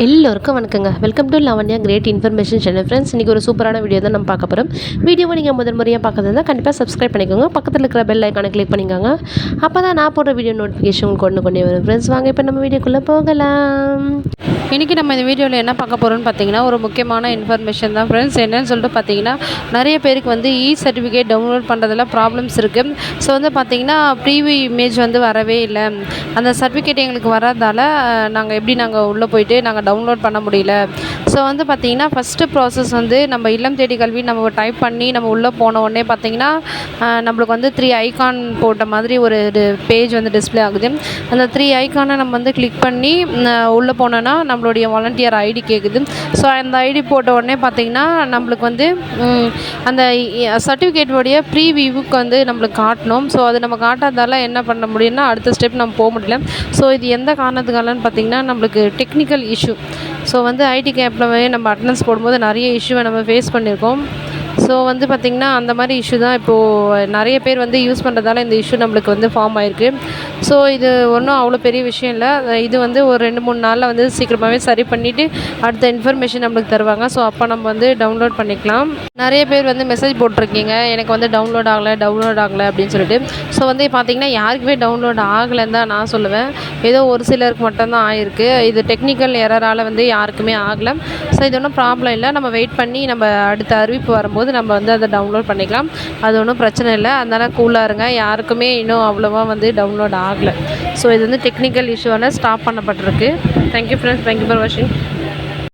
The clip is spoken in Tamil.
எல்லோருக்கும் வணக்கங்க. Welcome to Lavanya great information channel. Friends, இன்றைக்கி ஒரு சூப்பரான வீடியோ தான் நம்ம பார்க்க போகிறோம். வீடியோவை நீங்கள் முதல் முறையாக பார்க்கறதா கண்டிப்பாக சப்ஸ்கிரைப் பண்ணிக்கோங்க. பக்கத்தில் இருக்கிற பெல் ஐக்கானை கிளிக் பண்ணிக்கோங்க. அப்போ தான் நான் போடுற வீடியோ நோட்டிஃபிகேஷன் உங்களுக்கு கொண்டே வரும். ஃப்ரெண்ட்ஸ், வாங்க இப்போ நம்ம வீடியோக்குள்ளே போகலாம். இன்றைக்கி நம்ம இந்த வீடியோவில் என்ன பார்க்க போகிறோம்னு பார்த்தீங்கன்னா, ஒரு முக்கியமான இன்ஃபர்மேஷன் தான் ஃப்ரெண்ட்ஸ். என்னென்னு சொல்லிட்டு பார்த்தீங்கன்னா, நிறைய பேருக்கு வந்து சர்டிஃபிகேட் டவுன்லோட் பண்ணுறதுல ப்ராப்ளம்ஸ் இருக்குது. ஸோ வந்து பார்த்தீங்கன்னா, ப்ரீவியூ இமேஜ் வந்து வரவே இல்லை. அந்த சர்டிஃபிகேட் எங்களுக்கு வராதால் நாங்கள் உள்ளே போயிட்டு நாங்கள் டவுன்லோட் பண்ண முடியல. ஸோ வந்து பார்த்திங்கன்னா, ஃபஸ்ட்டு ப்ராசஸ் வந்து நம்ம இல்லம் தேடி கல்வி நம்ம டைப் பண்ணி நம்ம உள்ளே போன உடனே பார்த்திங்கன்னா, நம்மளுக்கு வந்து 3 ஐக்கான் போட்ட மாதிரி ஒரு பேஜ் வந்து டிஸ்பிளே ஆகுது. அந்த 3 ஐக்கானை நம்ம வந்து கிளிக் பண்ணி உள்ளே போனோன்னா நம்மளுடைய வாலண்டியர் ஐடி கேட்குது. ஸோ அந்த ஐடி போட்ட உடனே பார்த்திங்கன்னா, நம்மளுக்கு வந்து அந்த சர்டிஃபிகேட்டோடைய ப்ரீவியூவுக்கு வந்து நம்மளுக்கு காட்டணும். ஸோ அது நம்ம காட்டாதால் என்ன பண்ண முடியும்னா, அடுத்த ஸ்டெப் நம்ம போக முடியல. ஸோ இது எந்த காரணத்துக்காலன்னு பார்த்திங்கன்னா, நம்மளுக்கு டெக்னிக்கல் இஷ்யூ. ஸோ வந்து ஐடி கேப்பில் நம்ம அட்டெண்டன்ஸ் போடும்போது நிறைய இஷ்யூவை நம்ம ஃபேஸ் பண்ணியிருக்கோம். ஸோ வந்து பார்த்திங்கன்னா, அந்த மாதிரி இஷ்யூ தான் இப்போது நிறைய பேர் வந்து யூஸ் பண்ணுறதால இந்த இஷ்யூ நம்மளுக்கு வந்து ஃபார்ம் ஆகிருக்கு. ஸோ இது ஒன்றும் அவ்வளோ பெரிய விஷயம் இல்லை. இது வந்து ஒரு 2-3 நாளில் வந்து சீக்கிரமாகவே சரி பண்ணிவிட்டு அடுத்த இன்ஃபர்மேஷன் நம்மளுக்கு தருவாங்க. ஸோ அப்போ நம்ம வந்து டவுன்லோட் பண்ணிக்கலாம். நிறைய பேர் வந்து மெசேஜ் போட்டிருக்கீங்க, எனக்கு வந்து டவுன்லோட் ஆகலை அப்படின்னு சொல்லிட்டு. ஸோ வந்து பார்த்திங்கன்னா, யாருக்குமே டவுன்லோட் ஆகலைன்னு தான் நான் சொல்லுவேன். ஏதோ ஒரு சிலருக்கு மட்டும்தான் ஆகிருக்கு. இது டெக்னிக்கல் எரரால் வந்து யாருக்குமே ஆகலை. ஸோ இது ஒன்றும் ப்ராப்ளம் இல்லை. நம்ம வெயிட் பண்ணி நம்ம அடுத்த அறிவிப்பு வரும்போது நம்ம வந்து அதை டவுன்லோட் பண்ணிக்கலாம். அது ஒன்றும் பிரச்சனை இல்லை. அதனால் கூலாக இருங்க. யாருக்குமே இன்னும் அவ்வளோவா வந்து டவுன்லோட் ஆகலை. ஸோ இது வந்து டெக்னிக்கல் இஷ்யூவால் ஸ்டாப் பண்ணப்பட்டிருக்கு. Thank you friends. தேங்க்யூ ஃபார் வாட்சிங்.